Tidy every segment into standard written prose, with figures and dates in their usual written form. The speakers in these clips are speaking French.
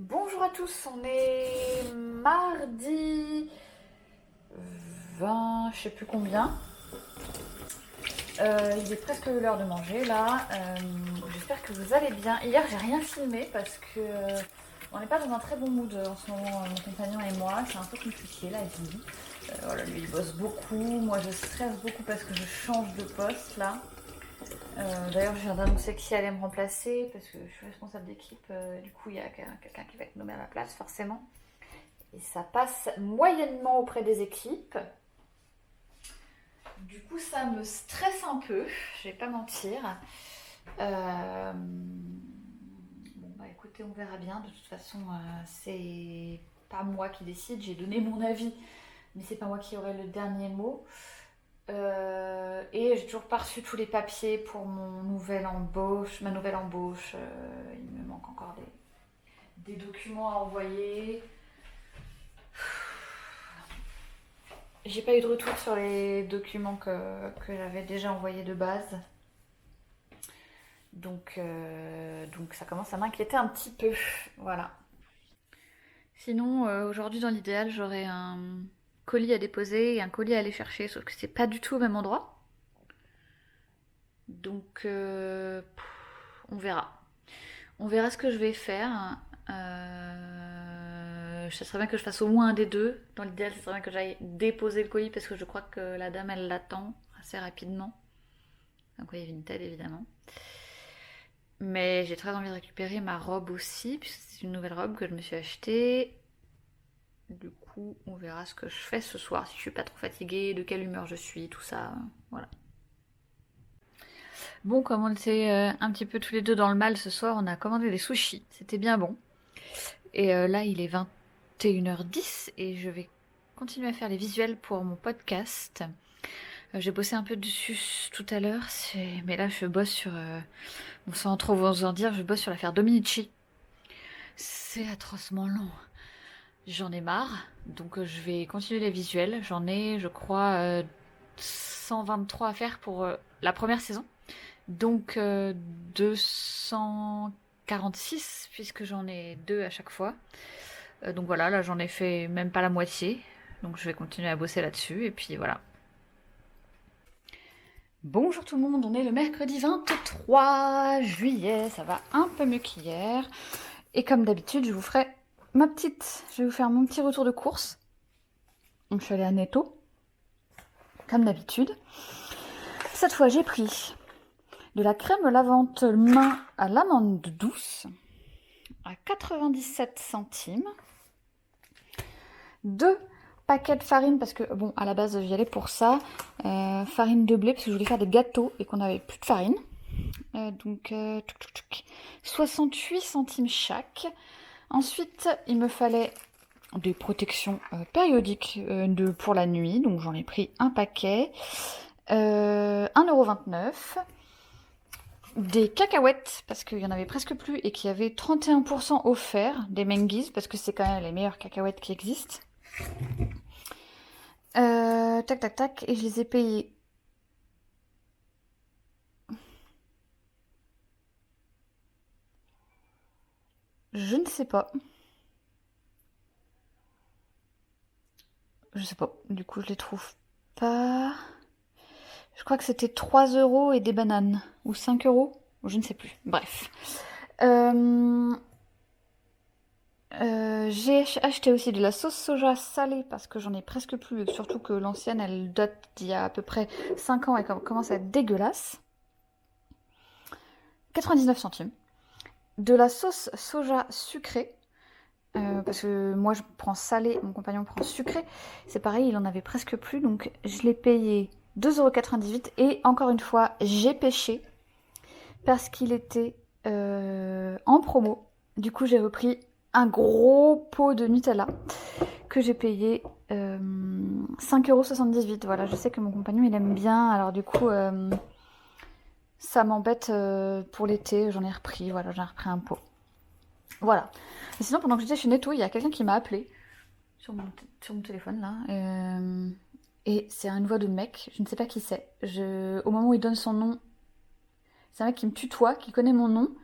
Bonjour à tous, on est mardi 20, je sais plus combien. Il est presque l'heure de manger là. J'espère que vous allez bien. Hier j'ai rien filmé parce que on n'est pas dans un très bon mood en ce moment, mon compagnon et moi. C'est un peu compliqué la vie. Voilà, lui il bosse beaucoup, moi je stresse beaucoup parce que je change de poste là. D'ailleurs, je viens d'annoncer qui allait me remplacer parce que je suis responsable d'équipe. Du coup, il y a quelqu'un qui va être nommé à ma place, forcément. Et ça passe moyennement auprès des équipes. Du coup, ça me stresse un peu, je vais pas mentir. Bon, bah écoutez, on verra bien. De toute façon, c'est pas moi qui décide. J'ai donné mon avis, mais c'est pas moi qui aurai le dernier mot. Et j'ai toujours pas reçu tous les papiers pour ma nouvelle embauche. Il me manque encore des documents à envoyer. J'ai pas eu de retour sur les documents que j'avais déjà envoyés de base. Donc ça commence à m'inquiéter un petit peu. Voilà. Sinon, aujourd'hui, dans l'idéal, j'aurais un colis à déposer et un colis à aller chercher, sauf que c'est pas du tout au même endroit. Donc, on verra. On verra ce que je vais faire. Ça serait bien que je fasse au moins un des deux. Dans l'idéal, ça serait bien que j'aille déposer le colis parce que je crois que la dame, elle l'attend assez rapidement. Un colis Vinted, évidemment. Mais j'ai très envie de récupérer ma robe aussi, puisque c'est une nouvelle robe que je me suis achetée. Du coup, on verra ce que je fais ce soir, si je suis pas trop fatiguée, de quelle humeur je suis, tout ça. Voilà. Bon, comme on était un petit peu tous les deux dans le mal ce soir, on a commandé des sushis. C'était bien bon. Et là, il est 21h10 et je vais continuer à faire les visuels pour mon podcast. J'ai bossé un peu dessus tout à l'heure, mais là, je bosse sur... Bon, sans trop vous en dire, je bosse sur l'affaire Dominici. C'est atrocement long. J'en ai marre, donc je vais continuer les visuels. J'en ai, je crois, 123 à faire pour la première saison. Donc 246, puisque j'en ai deux à chaque fois. Donc voilà, là j'en ai fait même pas la moitié. Donc je vais continuer à bosser là-dessus, et puis voilà. Bonjour tout le monde, on est le mercredi 23 juillet, ça va un peu mieux qu'hier. Et comme d'habitude, je vais vous faire mon petit retour de course. Donc je suis allée à Netto, comme d'habitude. Cette fois, j'ai pris de la crème lavante main à l'amande douce à 97 centimes. 2 paquets de farine, parce que, bon, à la base, j'y allais pour ça. Farine de blé, parce que je voulais faire des gâteaux et qu'on n'avait plus de farine. Donc, 68 centimes chaque. Ensuite, il me fallait des protections périodiques pour la nuit. Donc, j'en ai pris un paquet. 1,29 €. Des cacahuètes, parce qu'il y en avait presque plus et qu'il y avait 31% offert, des Mengiz, parce que c'est quand même les meilleures cacahuètes qui existent. Tac, tac, tac, et je les ai payées. Je ne sais pas. Je sais pas, du coup je les trouve pas. Je crois que c'était 3 € et des bananes. Ou 5 €. Je ne sais plus. Bref. J'ai acheté aussi de la sauce soja salée parce que j'en ai presque plus. Surtout que l'ancienne, elle date d'il y a à peu près 5 ans et commence à être dégueulasse. 99 centimes. De la sauce soja sucrée. Parce que moi je prends salé, mon compagnon prend sucré. C'est pareil, il en avait presque plus. Donc je l'ai payé 2,98 €. Et encore une fois, j'ai pêché. Parce qu'il était en promo. Du coup, j'ai repris un gros pot de Nutella que j'ai payé 5,78 €. Voilà, je sais que mon compagnon il aime bien. Alors du coup, ça m'embête pour l'été. J'en ai repris. Voilà, j'en ai repris un pot. Voilà. Et sinon, pendant que j'étais chez Netto, il y a quelqu'un qui m'a appelé sur mon téléphone là. Et c'est une voix de mec. Je ne sais pas qui c'est. Au moment où il donne son nom, c'est un mec qui me tutoie, qui connaît mon nom.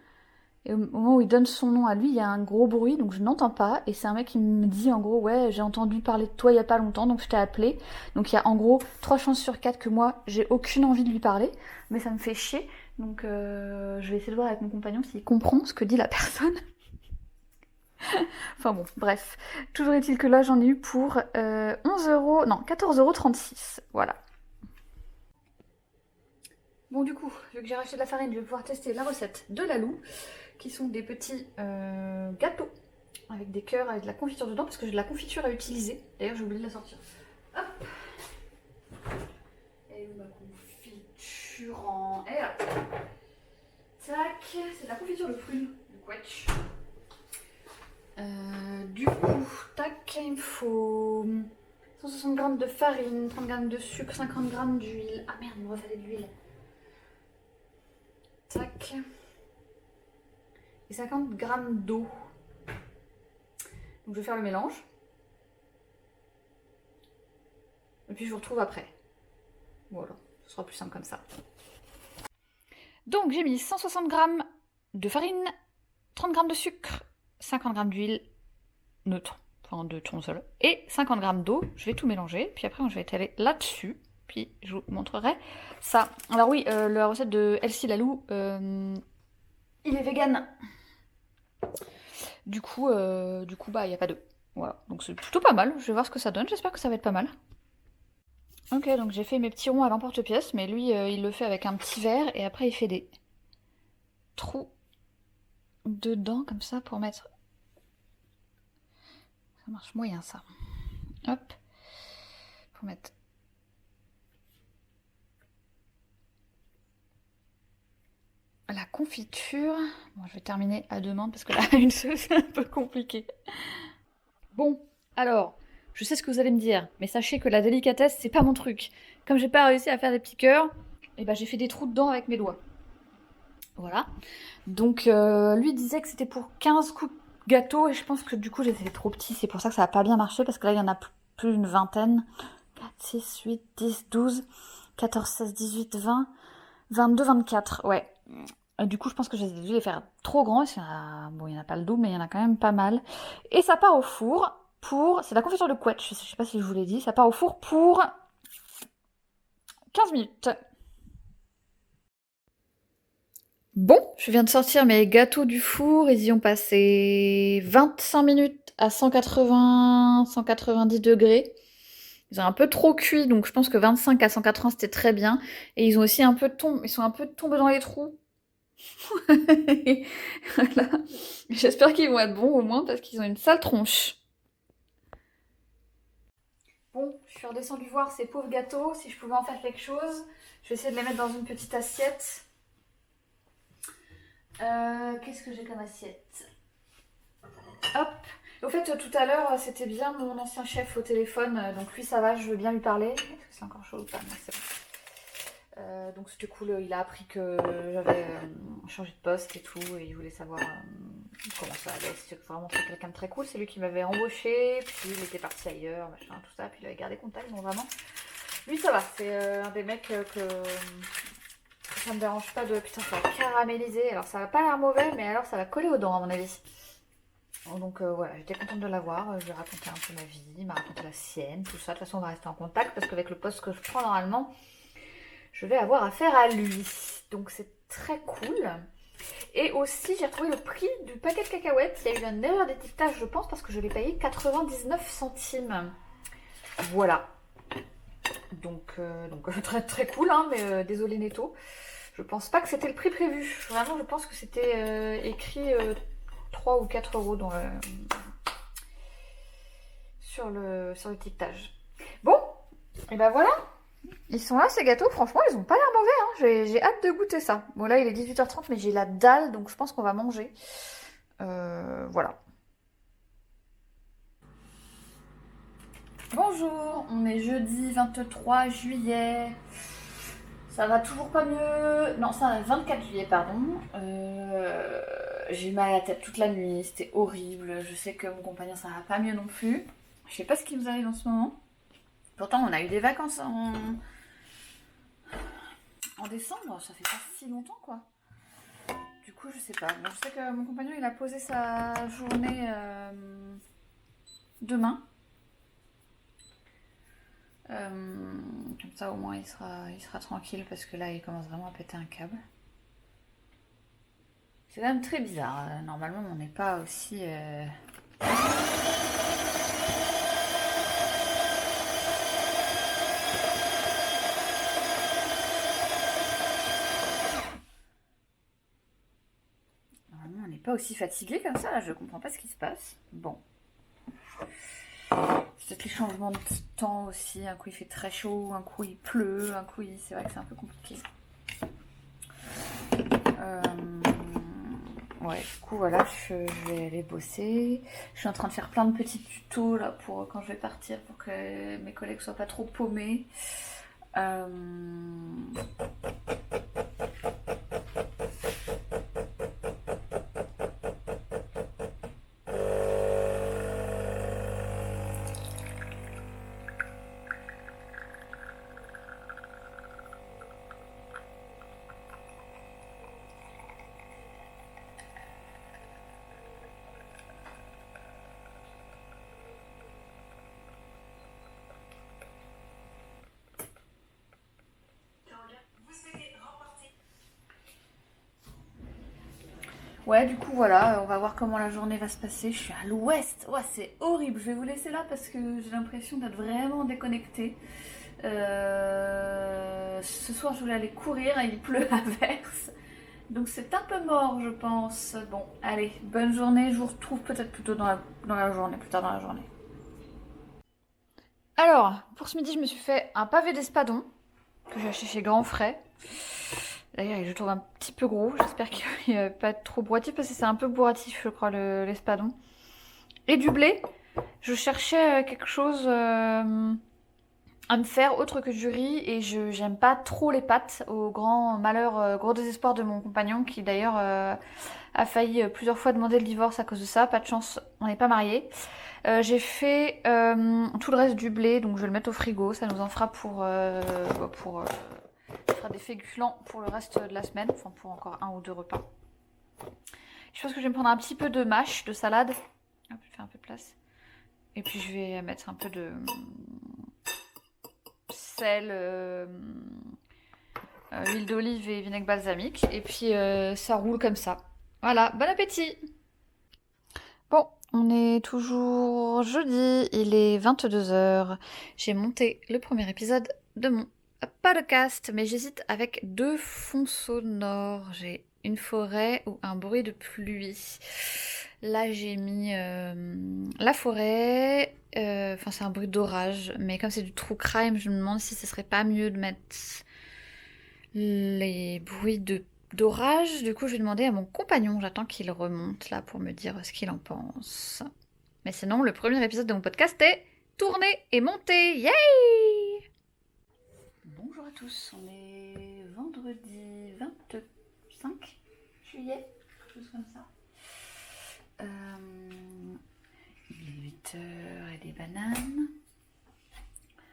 Et au moment où il donne son nom à lui, il y a un gros bruit, donc je n'entends pas. Et c'est un mec qui me dit en gros, ouais, j'ai entendu parler de toi il y a pas longtemps, donc je t'ai appelé. Donc il y a en gros 3 chances sur 4 que moi, j'ai aucune envie de lui parler, mais ça me fait chier. Donc je vais essayer de voir avec mon compagnon s'il comprend ce que dit la personne. Enfin bon, bref. Toujours est-il que là, j'en ai eu pour 11 euros, non, 14,36 €. Voilà. Bon, du coup, vu que j'ai racheté de la farine, je vais pouvoir tester la recette de Lalou, qui sont des petits gâteaux avec des cœurs, avec de la confiture dedans, parce que j'ai de la confiture à utiliser. D'ailleurs, j'ai oublié de la sortir. Hop. Et ma confiture en... Et là. Tac, c'est de la confiture de prune, du quetch. Du coup, tac, il me faut 160 g de farine, 30 g de sucre, 50 g d'huile. Ah merde, il me refallait de l'huile. Tac. Et 50 g d'eau. Donc je vais faire le mélange. Et puis je vous retrouve après. Voilà, ce sera plus simple comme ça. Donc j'ai mis 160 g de farine, 30 g de sucre, 50 g d'huile neutre, enfin de tournesol, et 50 g d'eau. Je vais tout mélanger, puis après je vais étaler là-dessus, puis je vous montrerai ça. Alors oui, la recette de Elsie Lalou, il est vegan. Du coup, bah il n'y a pas d'œuf. Voilà, donc c'est plutôt pas mal. Je vais voir ce que ça donne. J'espère que ça va être pas mal. Ok, donc j'ai fait mes petits ronds à l'emporte-pièce, mais lui, il le fait avec un petit verre et après il fait des trous dedans comme ça pour mettre. Ça marche moyen ça. Hop, pour mettre. La confiture. Bon, je vais terminer à deux mains parce que là, une seule, c'est un peu compliqué. Bon, alors, je sais ce que vous allez me dire, mais sachez que la délicatesse, c'est pas mon truc. Comme j'ai pas réussi à faire des petits cœurs, et ben j'ai fait des trous dedans avec mes doigts. Voilà. Donc, lui disait que c'était pour 15 coups de gâteau, et je pense que du coup, j'étais trop petit. C'est pour ça que ça a pas bien marché, parce que là, il y en a plus d'une vingtaine. 4, 6, 8, 10, 12, 14, 16, 18, 20, 22, 24. Ouais. Du coup, je pense que j'ai dû les faire trop grands. Bon, il n'y en a pas le double, mais il y en a quand même pas mal. Et ça part au four pour... C'est la confiture de quetch, je sais pas si je vous l'ai dit. Ça part au four pour 15 minutes. Bon, je viens de sortir mes gâteaux du four. Ils y ont passé 25 minutes à 180, 190 degrés. Ils ont un peu trop cuit, donc je pense que 25 à 180 c'était très bien. Et ils ont aussi ils sont un peu tombés dans les trous. Voilà. J'espère qu'ils vont être bons au moins parce qu'ils ont une sale tronche. Bon, je suis redescendue voir ces pauvres gâteaux, si je pouvais en faire quelque chose. Je vais essayer de les mettre dans une petite assiette. Qu'est-ce que j'ai comme assiette? Hop. Au fait, tout à l'heure, c'était bien mon ancien chef au téléphone, donc lui ça va, je veux bien lui parler. Est-ce que c'est encore chaud ou pas? Non, c'est bon. Donc c'était cool, il a appris que j'avais changé de poste et tout, et il voulait savoir comment ça allait. C'était vraiment quelqu'un de très cool, c'est lui qui m'avait embauché, puis il était parti ailleurs, machin, tout ça, puis il avait gardé contact, donc vraiment, lui ça va, c'est un des mecs que ça me dérange pas de... Putain, ça va caraméliser, alors ça va pas l'air mauvais, mais alors ça va coller aux dents à mon avis. Donc voilà, j'étais contente de l'avoir, je lui ai raconté un peu ma vie, il m'a raconté la sienne, tout ça. De toute façon on va rester en contact, parce qu'avec le poste que je prends normalement, je vais avoir affaire à lui. Donc c'est très cool. Et aussi, j'ai retrouvé le prix du paquet de cacahuètes. Il y a eu une erreur d'étiquetage, je pense, parce que je l'ai payé 99 centimes. Voilà. Donc très, très cool, hein, mais désolé Netto. Je pense pas que c'était le prix prévu. Vraiment, je pense que c'était écrit 3 ou 4 euros dans sur l'étiquetage. Bon, et ben voilà. Ils sont là ces gâteaux, franchement ils ont pas l'air mauvais, hein. J'ai hâte de goûter ça. Bon là il est 18h30 mais j'ai la dalle donc je pense qu'on va manger. Voilà. Bonjour, on est jeudi 23 juillet. Ça va toujours pas mieux. Non, ça va 24 juillet, pardon. J'ai eu mal à la tête toute la nuit, c'était horrible. Je sais que mon compagnon ça va pas mieux non plus. Je sais pas ce qui nous arrive en ce moment. Pourtant on a eu des vacances en décembre, ça fait pas si longtemps quoi. Du coup, je sais pas. Bon, je sais que mon compagnon, il a posé sa journée demain. Comme ça, au moins, il sera tranquille parce que là, il commence vraiment à péter un câble. C'est quand même très bizarre. Normalement, on n'est pas aussi... Normalement, on n'est pas aussi fatigué comme ça. Là, je comprends pas ce qui se passe. Bon. C'est peut-être les changements de temps aussi. Un coup, il fait très chaud. Un coup, il pleut. Un coup, c'est vrai que c'est un peu compliqué. Ouais, du coup, voilà, je vais aller bosser. Je suis en train de faire plein de petits tutos là pour quand je vais partir pour que mes collègues soient pas trop paumés. Ouais, du coup, voilà, on va voir comment la journée va se passer. Je suis à l'ouest. Ouais, c'est horrible. Je vais vous laisser là parce que j'ai l'impression d'être vraiment déconnectée. Ce soir, je voulais aller courir et il pleut à verse. Donc c'est un peu mort, je pense. Bon, allez, bonne journée. Je vous retrouve peut-être plutôt dans la journée, plus tard dans la journée. Alors, pour ce midi, je me suis fait un pavé d'espadon que j'ai acheté chez Grand Frais. D'ailleurs, je le trouve un petit peu gros. J'espère qu'il va pas être trop bourratif parce que c'est un peu bourratif, je crois, l'espadon. Et du blé. Je cherchais quelque chose à me faire autre que du riz et j'aime pas trop les pâtes, au grand malheur, gros désespoir de mon compagnon qui d'ailleurs a failli plusieurs fois demander le divorce à cause de ça. Pas de chance, on n'est pas mariés. J'ai fait tout le reste du blé, donc je vais le mettre au frigo. Ça nous en fera ça fera des féculents pour le reste de la semaine, enfin pour encore 1 ou 2 repas. Je pense que je vais me prendre un petit peu de mâche, de salade. Hop, je vais faire un peu de place. Et puis je vais mettre un peu de sel, huile d'olive et vinaigre balsamique. Et puis ça roule comme ça. Voilà, bon appétit! Bon, on est toujours jeudi, il est 22h. J'ai monté le premier épisode de mon podcast, mais j'hésite avec 2 fonds sonores. J'ai une forêt ou un bruit de pluie. Là, j'ai mis la forêt. Enfin, c'est un bruit d'orage, mais comme c'est du true crime, je me demande si ce serait pas mieux de mettre les bruits d'orage. Du coup, je vais demander à mon compagnon. J'attends qu'il remonte là pour me dire ce qu'il en pense. Mais sinon, le premier épisode de mon podcast est tourné et monté. Yay! Bonjour à tous, on est vendredi 25 juillet, quelque chose comme ça. Il est 8h et des bananes.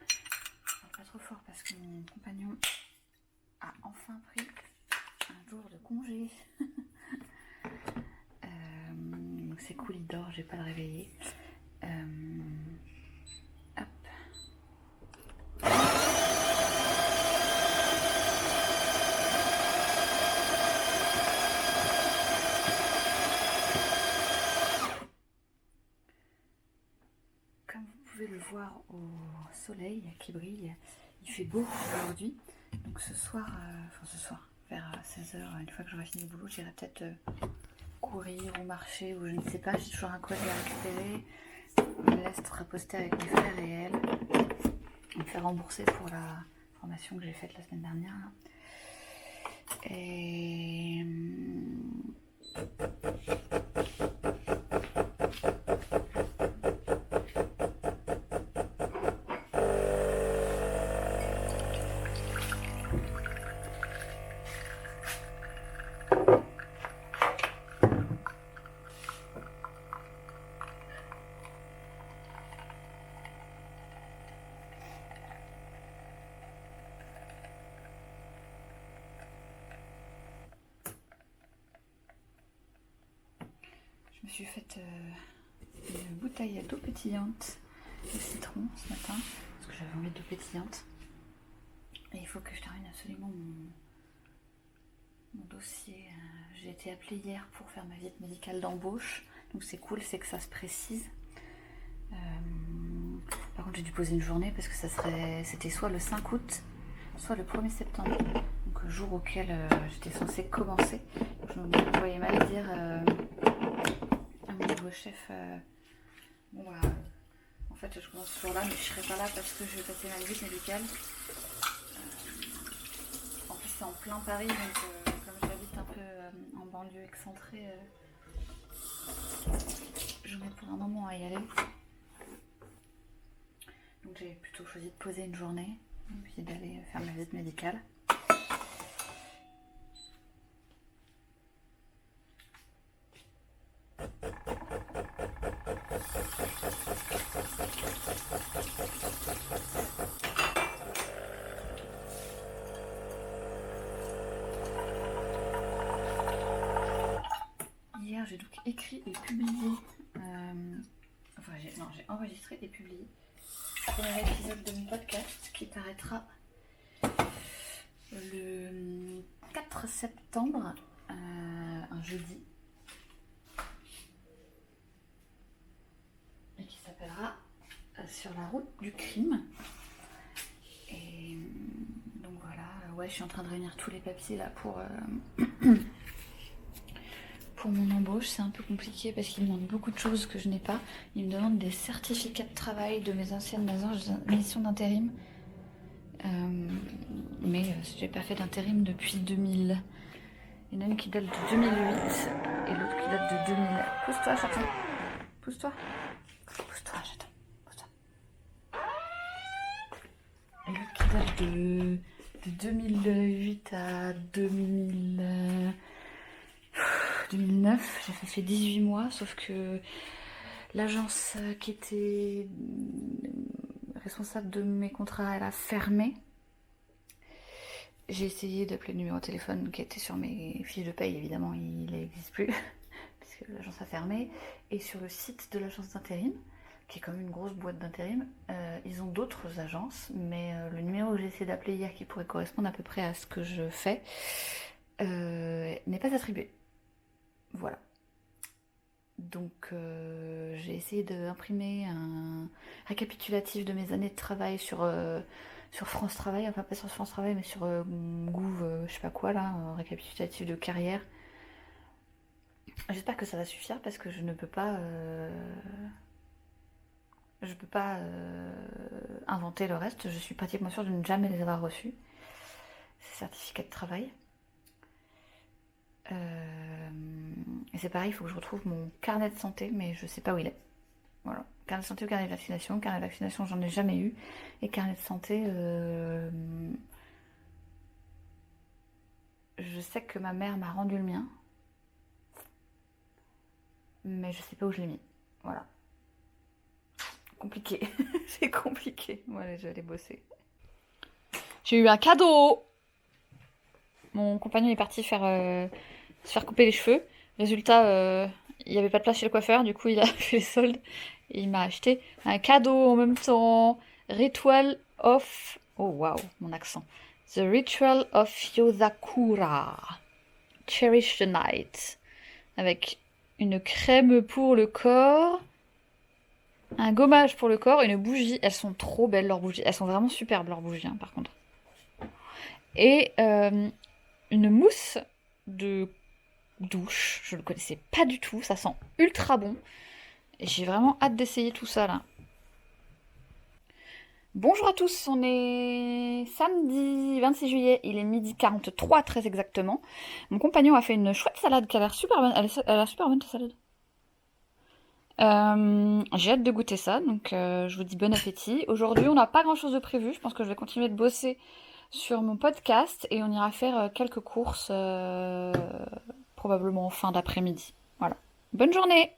Je parle pas trop fort parce que mon compagnon a enfin pris un jour de congé. Donc c'est cool, il dort, je vais pas le réveiller. Hop. Comme vous pouvez le voir au soleil qui brille, il fait beau aujourd'hui. Donc ce soir, vers 16h, une fois que j'aurai fini le boulot, j'irai peut-être courir ou marcher ou je ne sais pas. J'ai toujours un colis à récupérer. Je me laisse reposter avec mes frères et elle. Me faire rembourser pour la formation que j'ai faite la semaine dernière. Et me suis faite une bouteille d'eau pétillante au citron ce matin, parce que j'avais envie d'eau pétillante. Et il faut que je termine absolument mon dossier. J'ai été appelée hier pour faire ma visite médicale d'embauche, donc c'est cool, c'est que ça se précise. Par contre j'ai dû poser une journée parce que c'était soit le 5 août, soit le 1er septembre, donc le jour auquel j'étais censée commencer. Je me voyais mal dire à mon nouveau chef, bon bah, en fait je commence ce jour-là mais je serai pas là parce que je vais passer ma visite médicale. En plus c'est en plein Paris, donc comme j'habite un peu en banlieue excentrée, j'en ai pour un moment à y aller. Donc j'ai plutôt choisi de poser une journée et puis d'aller faire ma visite médicale. Hier j'ai donc écrit et publié, j'ai enregistré et publié le premier épisode de mon podcast qui paraîtra le 4 septembre, un jeudi, et qui s'appellera Sur la route du crime. Et donc voilà, ouais, je suis en train de réunir tous les papiers là pour mon embauche. C'est un peu compliqué parce qu'il me demande beaucoup de choses que je n'ai pas. Il me demande des certificats de travail de mes anciennes missions d'intérim. Mais j'ai pas fait d'intérim depuis 2000. Il y en a une qui date de 2008 et l'autre qui date de 2000. Pousse-toi, chaton. Pousse-toi. Pousse-toi, chaton. Pousse-toi. Et l'autre qui date de 2008 à 2009. J'ai fait 18 mois, sauf que l'agence qui était responsable de mes contrats, elle a fermé. J'ai essayé d'appeler le numéro de téléphone qui était sur mes fiches de paye, évidemment il n'existe plus, puisque l'agence a fermé. Et sur le site de l'agence d'intérim, qui est comme une grosse boîte d'intérim, ils ont d'autres agences, mais le numéro que j'ai essayé d'appeler hier, qui pourrait correspondre à peu près à ce que je fais, n'est pas attribué. Voilà. Donc j'ai essayé d'imprimer un récapitulatif de mes années de travail sur France Travail, enfin pas sur France Travail mais sur Gouv, je sais pas quoi là, un récapitulatif de carrière. J'espère que ça va suffire parce que je ne peux pas inventer le reste. Je suis pratiquement sûre de ne jamais les avoir reçus, ces certificats de travail. Et c'est pareil, il faut que je retrouve mon carnet de santé, mais je sais pas où il est. Voilà. Carnet de santé ou carnet de vaccination. Carnet de vaccination, j'en ai jamais eu. Et carnet de santé, je sais que ma mère m'a rendu le mien. Mais je sais pas où je l'ai mis. Voilà. Compliqué. C'est compliqué. Voilà, je vais aller bosser. J'ai eu un cadeau. Mon compagnon est parti se faire couper les cheveux. Résultat, il n'y avait pas de place chez le coiffeur, du coup il a fait les soldes et il m'a acheté un cadeau en même temps. Ritual of... Oh waouh, mon accent. The Ritual of Yozakura. Cherish the Night. Avec une crème pour le corps, un gommage pour le corps et une bougie. Elles sont trop belles leurs bougies. Elles sont vraiment superbes leurs bougies par contre. Et une mousse de douche, je ne le connaissais pas du tout, ça sent ultra bon. Et j'ai vraiment hâte d'essayer tout ça là. Bonjour à tous, on est samedi 26 juillet, il est midi 43 très exactement. Mon compagnon a fait une chouette salade qui a l'air super bonne. Elle a l'air super bonne ta salade. J'ai hâte de goûter ça, donc je vous dis bon appétit. Aujourd'hui on n'a pas grand chose de prévu, je pense que je vais continuer de bosser sur mon podcast et on ira faire quelques courses probablement en fin d'après-midi. Voilà. Bonne journée!